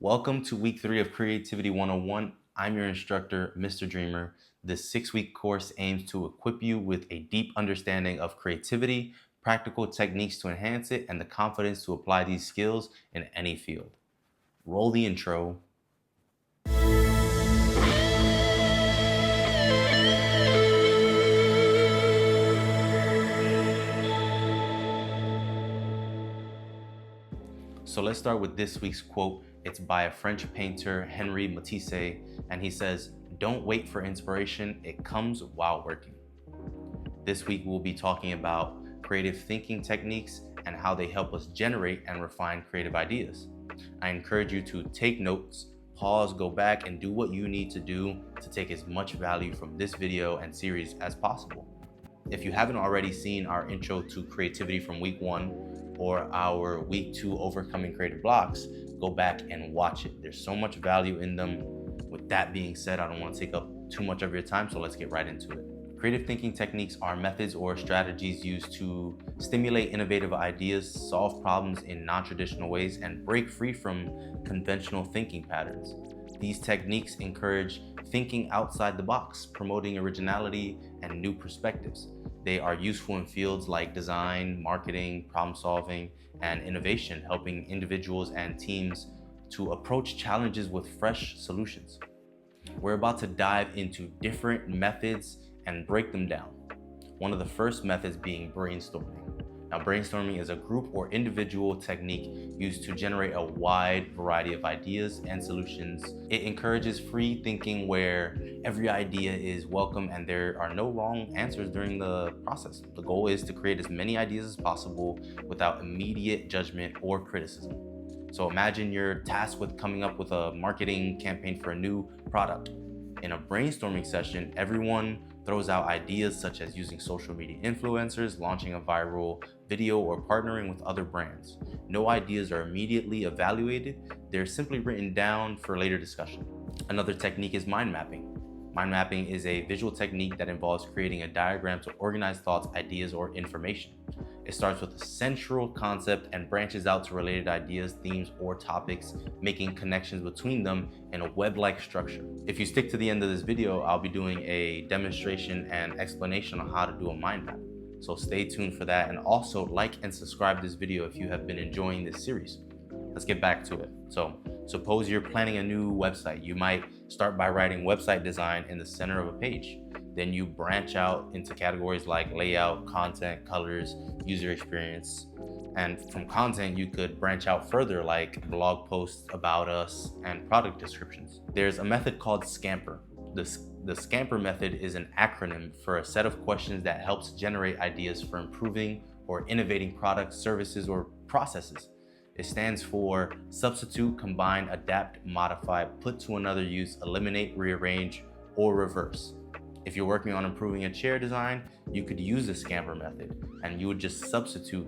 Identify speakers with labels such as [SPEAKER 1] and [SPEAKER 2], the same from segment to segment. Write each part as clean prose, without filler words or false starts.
[SPEAKER 1] Welcome to week 3 of Creativity 101. I'm your instructor, Mr. Dreamer. This 6-week course aims to equip you with a deep understanding of creativity, practical techniques to enhance it, and the confidence to apply these skills in any field. Roll the intro. So let's start with this week's quote. It's by a French painter, Henri Matisse, and he says, "Don't wait for inspiration, it comes while working." This week we'll be talking about creative thinking techniques and how they help us generate and refine creative ideas. I encourage you to take notes, pause, go back, and do what you need to do to take as much value from this video and series as possible. If you haven't already seen our intro to creativity from week 1 or our week 2 overcoming creative blocks, go back and watch it. There's so much value in them. With that being said, I don't want to take up too much of your time, so let's get right into it. Creative thinking techniques are methods or strategies used to stimulate innovative ideas, solve problems in non-traditional ways, and break free from conventional thinking patterns. These techniques encourage thinking outside the box, promoting originality and new perspectives. They are useful in fields like design, marketing, problem solving, and innovation, helping individuals and teams to approach challenges with fresh solutions. We're about to dive into different methods and break them down. One of the first methods being brainstorming. Now, brainstorming is a group or individual technique used to generate a wide variety of ideas and solutions. It encourages free thinking where every idea is welcome and there are no wrong answers during the process. The goal is to create as many ideas as possible without immediate judgment or criticism. So imagine you're tasked with coming up with a marketing campaign for a new product. In a brainstorming session, everyone throws out ideas such as using social media influencers, launching a viral video, or partnering with other brands. No ideas are immediately evaluated. They're simply written down for later discussion. Another technique is mind mapping. Mind mapping is a visual technique that involves creating a diagram to organize thoughts, ideas, or information. It starts with a central concept and branches out to related ideas, themes, or topics, making connections between them in a web-like structure. If you stick to the end of this video, I'll be doing a demonstration and explanation on how to do a mind map. So stay tuned for that, and also like and subscribe to this video if you have been enjoying this series. Let's get back to it. So suppose you're planning a new website. You might start by writing website design in the center of a page. Then you branch out into categories like layout, content, colors, user experience. And from content, you could branch out further like blog posts, about us, and product descriptions. There's a method called Scamper. The Scamper method is an acronym for a set of questions that helps generate ideas for improving or innovating products, services, or processes. It stands for substitute, combine, adapt, modify, put to another use, eliminate, rearrange, or reverse. If you're working on improving a chair design, you could use the Scamper method, and you would just substitute,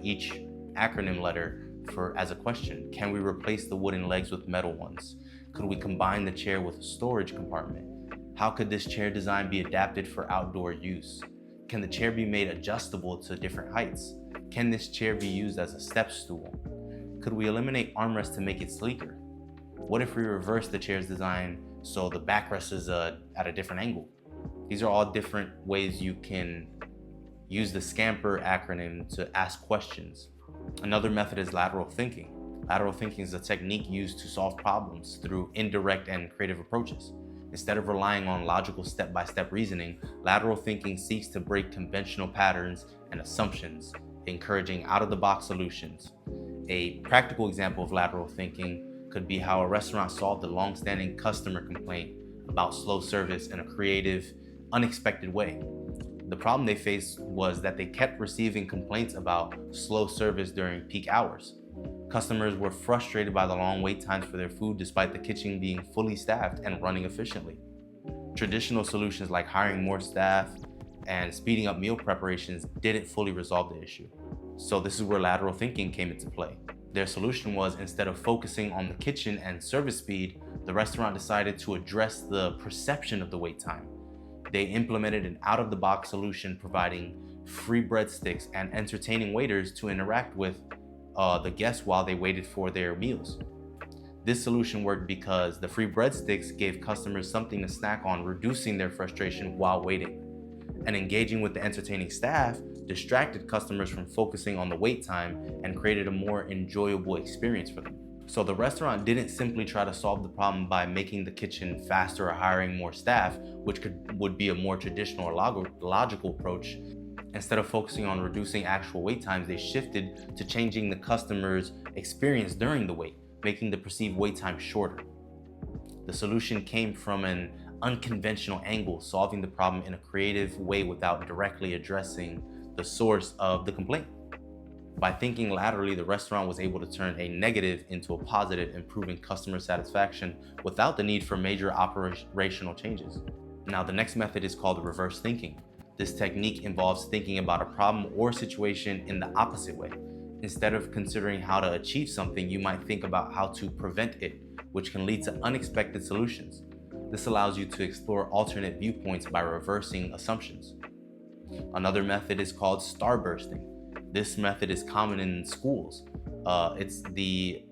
[SPEAKER 1] each acronym letter as a question. Can we replace the wooden legs with metal ones? Could we combine the chair with a storage compartment? How could this chair design be adapted for outdoor use? Can the chair be made adjustable to different heights? Can this chair be used as a step stool? Could we eliminate armrests to make it sleeker? What if we reverse the chair's design so the backrest is at a different angle? These are all different ways you can use the Scamper acronym to ask questions. Another method is lateral thinking. Lateral thinking is a technique used to solve problems through indirect and creative approaches. Instead of relying on logical step-by-step reasoning, lateral thinking seeks to break conventional patterns and assumptions, encouraging out-of-the-box solutions. A practical example of lateral thinking could be how a restaurant solved a long-standing customer complaint about slow service in a creative, unexpected way. The problem they faced was that they kept receiving complaints about slow service during peak hours. Customers were frustrated by the long wait times for their food despite the kitchen being fully staffed and running efficiently. Traditional solutions like hiring more staff and speeding up meal preparations didn't fully resolve the issue. So this is where lateral thinking came into play. Their solution was, instead of focusing on the kitchen and service speed, the restaurant decided to address the perception of the wait time. They implemented an out-of-the-box solution providing free breadsticks and entertaining waiters to interact with the guests while they waited for their meals. This solution worked because the free breadsticks gave customers something to snack on, reducing their frustration while waiting. And engaging with the entertaining staff distracted customers from focusing on the wait time and created a more enjoyable experience for them. So the restaurant didn't simply try to solve the problem by making the kitchen faster or hiring more staff, which would be a more traditional or logical approach. Instead of focusing on reducing actual wait times, they shifted to changing the customer's experience during the wait, making the perceived wait time shorter. The solution came from an unconventional angle, solving the problem in a creative way without directly addressing the source of the complaint. By thinking laterally, the restaurant was able to turn a negative into a positive, improving customer satisfaction without the need for major operational changes. Now, the next method is called reverse thinking. This technique involves thinking about a problem or situation in the opposite way. Instead of considering how to achieve something, you might think about how to prevent it, which can lead to unexpected solutions. This allows you to explore alternate viewpoints by reversing assumptions. Another method is called starbursting. This method is common in schools. It's the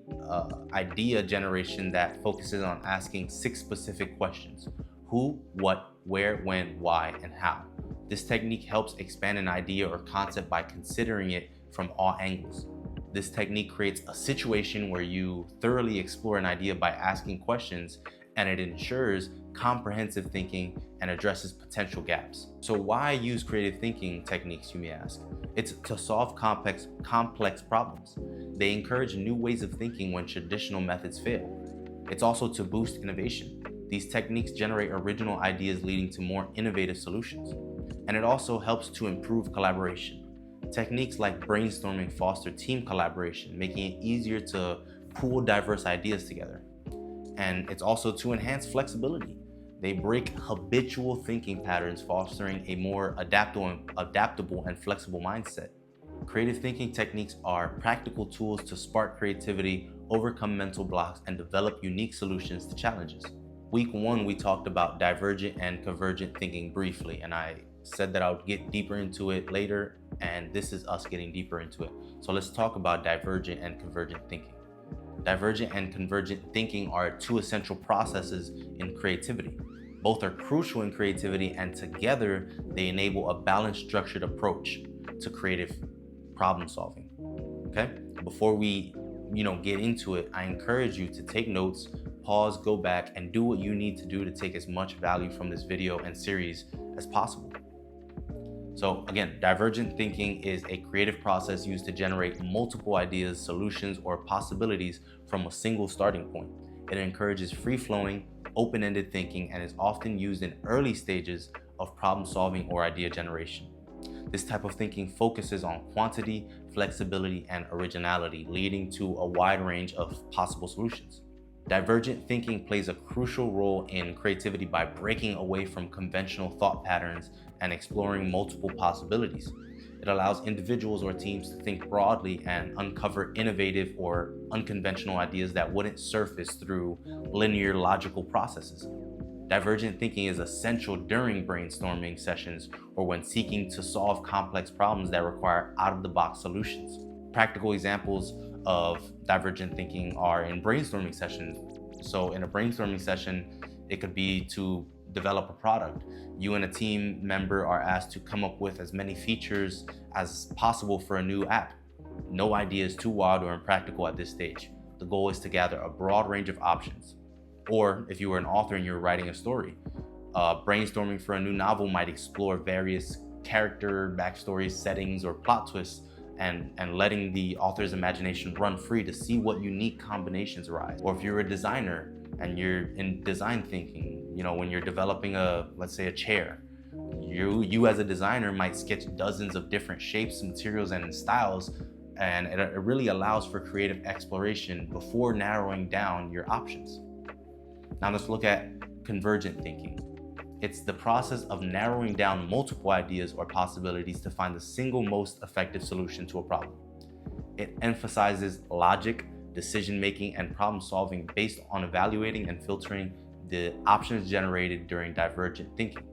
[SPEAKER 1] idea generation that focuses on asking 6 specific questions: who, what, where, when, why, and how. This technique helps expand an idea or concept by considering it from all angles. This technique creates a situation where you thoroughly explore an idea by asking questions, and it ensures comprehensive thinking and addresses potential gaps. So why use creative thinking techniques, you may ask? It's to solve complex problems. They encourage new ways of thinking when traditional methods fail. It's also to boost innovation. These techniques generate original ideas leading to more innovative solutions. And it also helps to improve collaboration. Techniques like brainstorming foster team collaboration, making it easier to pool diverse ideas together. And it's also to enhance flexibility. They break habitual thinking patterns, fostering a more adaptable and flexible mindset. Creative thinking techniques are practical tools to spark creativity, overcome mental blocks, and develop unique solutions to challenges. Week 1, we talked about divergent and convergent thinking briefly, and I said that I would get deeper into it later, and this is us getting deeper into it. So let's talk about divergent and convergent thinking. Divergent and convergent thinking are 2 essential processes in creativity. Both are crucial in creativity, and together they enable a balanced, structured approach to creative problem solving. Okay? Before we, get into it, I encourage you to take notes, pause, go back, and do what you need to do to take as much value from this video and series as possible. So again, divergent thinking is a creative process used to generate multiple ideas, solutions, or possibilities from a single starting point. It encourages free-flowing, open-ended thinking and is often used in early stages of problem solving or idea generation. This type of thinking focuses on quantity, flexibility, and originality, leading to a wide range of possible solutions. Divergent thinking plays a crucial role in creativity by breaking away from conventional thought patterns and exploring multiple possibilities. It allows individuals or teams to think broadly and uncover innovative or unconventional ideas that wouldn't surface through linear logical processes. Divergent thinking is essential during brainstorming sessions or when seeking to solve complex problems that require out-of-the-box solutions. Practical examples of divergent thinking are in brainstorming sessions. So in a brainstorming session, it could be to develop a product. You and a team member are asked to come up with as many features as possible for a new app. No idea is too wild or impractical at this stage. The goal is to gather a broad range of options. Or if you were an author and you're writing a story, brainstorming for a new novel might explore various character backstories, settings, or plot twists, and letting the author's imagination run free to see what unique combinations arise. Or if you're a designer and you're in design thinking, when you're developing let's say a chair, you as a designer might sketch dozens of different shapes, materials, and styles, and it really allows for creative exploration before narrowing down your options. Now let's look at convergent thinking. It's the process of narrowing down multiple ideas or possibilities to find the single most effective solution to a problem. It emphasizes logic, decision-making, and problem-solving based on evaluating and filtering the options generated during divergent thinking.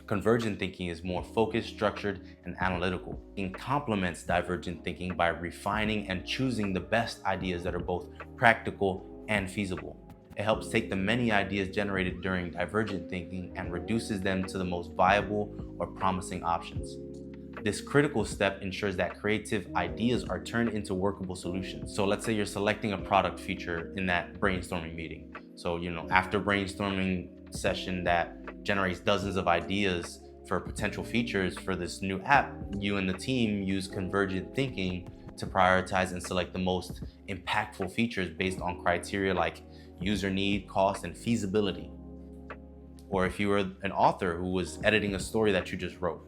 [SPEAKER 1] Convergent thinking is more focused, structured, and analytical. It complements divergent thinking by refining and choosing the best ideas that are both practical and feasible. It helps take the many ideas generated during divergent thinking and reduces them to the most viable or promising options. This critical step ensures that creative ideas are turned into workable solutions. So let's say you're selecting a product feature in that brainstorming meeting. So, after brainstorming session that generates dozens of ideas for potential features for this new app, you and the team use convergent thinking to prioritize and select the most impactful features based on criteria like user need, cost, and feasibility. Or if you were an author who was editing a story that you just wrote,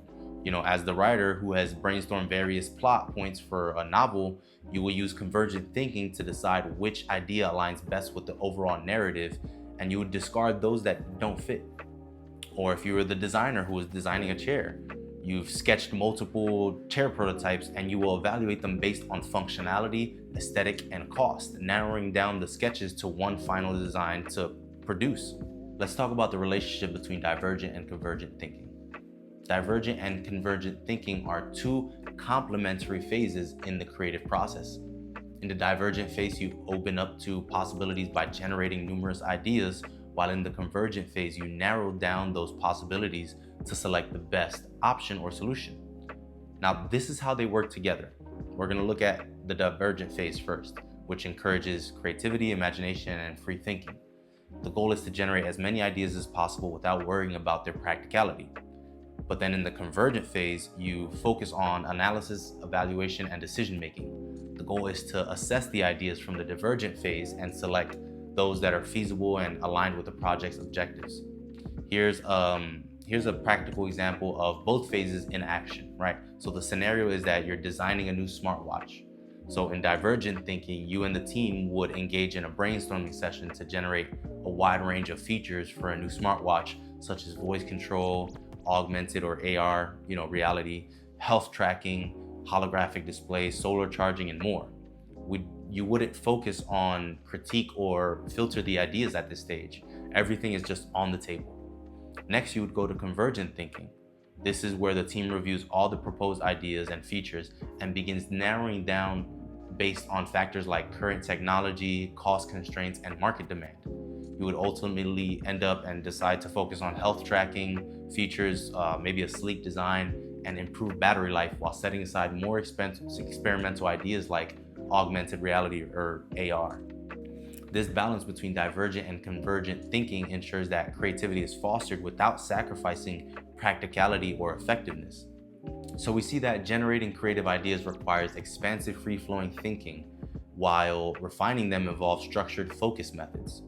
[SPEAKER 1] as the writer who has brainstormed various plot points for a novel, you will use convergent thinking to decide which idea aligns best with the overall narrative, and you would discard those that don't fit. Or if you were the designer who was designing a chair, you've sketched multiple chair prototypes and you will evaluate them based on functionality, aesthetic, and cost, narrowing down the sketches to one final design to produce. Let's talk about the relationship between divergent and convergent thinking. Divergent and convergent thinking are two complementary phases in the creative process. In the divergent phase, you open up to possibilities by generating numerous ideas, while in the convergent phase, you narrow down those possibilities to select the best option or solution. Now, this is how they work together. We're going to look at the divergent phase first, which encourages creativity, imagination, and free thinking. The goal is to generate as many ideas as possible without worrying about their practicality. But then in the convergent phase, you focus on analysis, evaluation, and decision making. The goal is to assess the ideas from the divergent phase and select those that are feasible and aligned with the project's objectives. Here's a practical example of both phases in action, right? So the scenario is that you're designing a new smartwatch. So in divergent thinking, you and the team would engage in a brainstorming session to generate a wide range of features for a new smartwatch, such as voice control, augmented or AR, reality, health tracking, holographic displays, solar charging, and more. You wouldn't focus on critique or filter the ideas at this stage. Everything is just on the table. Next, you would go to convergent thinking. This is where the team reviews all the proposed ideas and features and begins narrowing down based on factors like current technology, cost constraints, and market demand. You would ultimately end up and decide to focus on health tracking features, maybe a sleek design, and improved battery life, while setting aside more experimental ideas like augmented reality or AR. This balance between divergent and convergent thinking ensures that creativity is fostered without sacrificing practicality or effectiveness. So we see that generating creative ideas requires expansive, free-flowing thinking, while refining them involves structured focus methods.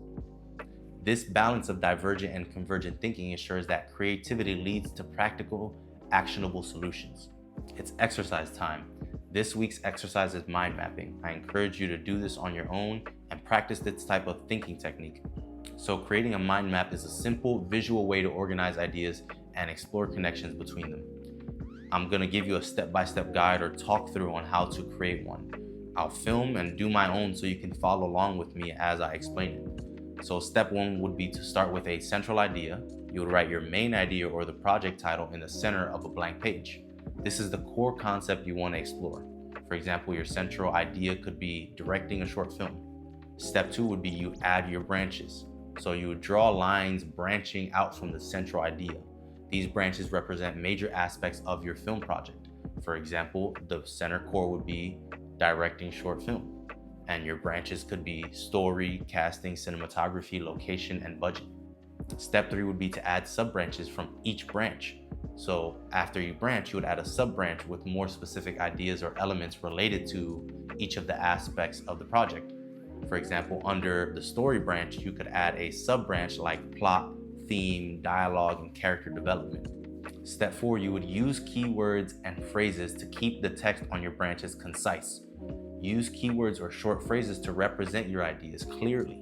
[SPEAKER 1] This balance of divergent and convergent thinking ensures that creativity leads to practical, actionable solutions. It's exercise time. This week's exercise is mind mapping. I encourage you to do this on your own and practice this type of thinking technique. So creating a mind map is a simple visual way to organize ideas and explore connections between them. I'm going to give you a step-by-step guide or talk through on how to create one. I'll film and do my own so you can follow along with me as I explain it. So step one would be to start with a central idea. You would write your main idea or the project title in the center of a blank page. This is the core concept you want to explore. For example, your central idea could be directing a short film. Step two would be you add your branches. So you would draw lines branching out from the central idea. These branches represent major aspects of your film project. For example, the center core would be directing short film, and your branches could be story, casting, cinematography, location, and budget. Step three would be to add sub-branches from each branch. So after you branch, you would add a sub-branch with more specific ideas or elements related to each of the aspects of the project. For example, under the story branch, you could add a sub-branch like plot, theme, dialogue, and character development. Step four, you would use keywords and phrases to keep the text on your branches concise. Use keywords or short phrases to represent your ideas clearly.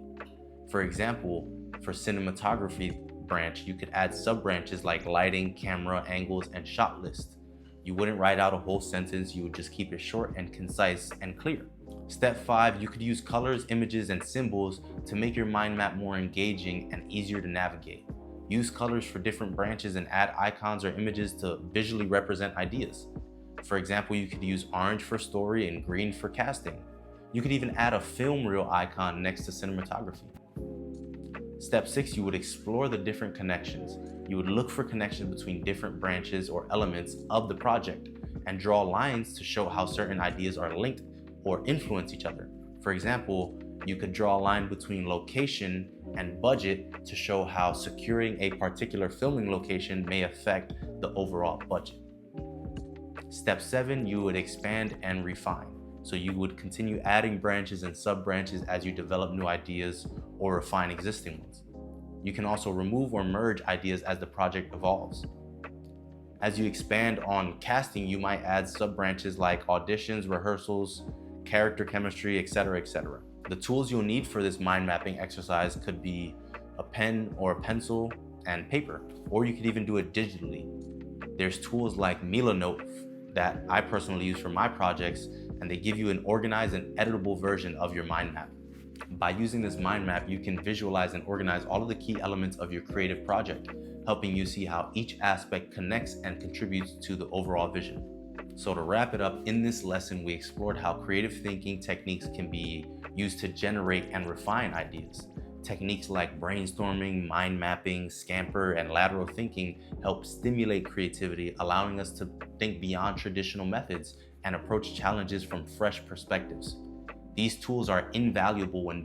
[SPEAKER 1] For example, for cinematography branch, you could add sub-branches like lighting, camera, angles, and shot list. You wouldn't write out a whole sentence, you would just keep it short and concise and clear. Step five, you could use colors, images, and symbols to make your mind map more engaging and easier to navigate. Use colors for different branches and add icons or images to visually represent ideas. For example, you could use orange for story and green for casting. You could even add a film reel icon next to cinematography. Step 6, you would explore the different connections. You would look for connections between different branches or elements of the project and draw lines to show how certain ideas are linked or influence each other. For example, you could draw a line between location and budget to show how securing a particular filming location may affect the overall budget. Step 7, you would expand and refine. So you would continue adding branches and sub-branches as you develop new ideas or refine existing ones. You can also remove or merge ideas as the project evolves. As you expand on casting, you might add sub-branches like auditions, rehearsals, character chemistry, etc., etc. The tools you'll need for this mind mapping exercise could be a pen or a pencil and paper, or you could even do it digitally. There's tools like Milanote that I personally use for my projects, and they give you an organized and editable version of your mind map. By using this mind map, you can visualize and organize all of the key elements of your creative project, helping you see how each aspect connects and contributes to the overall vision. So to wrap it up, in this lesson, we explored how creative thinking techniques can be used to generate and refine ideas. Techniques like brainstorming, mind mapping, scamper, and lateral thinking help stimulate creativity, allowing us to think beyond traditional methods and approach challenges from fresh perspectives. These tools are invaluable when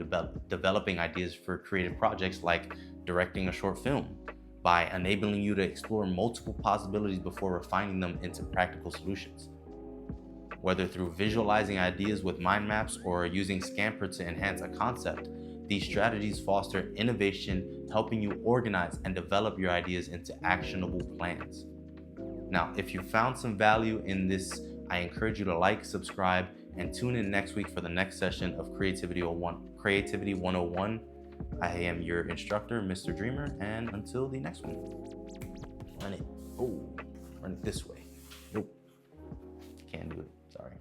[SPEAKER 1] developing ideas for creative projects like directing a short film, by enabling you to explore multiple possibilities before refining them into practical solutions. Whether through visualizing ideas with mind maps or using Scamper to enhance a concept, these strategies foster innovation, helping you organize and develop your ideas into actionable plans. Now, if you found some value in this, I encourage you to like, subscribe, and tune in next week for the next session of Creativity 101. I am your instructor, Mr. Dreamer, and until the next one, run it this way. Nope, can't do it, sorry.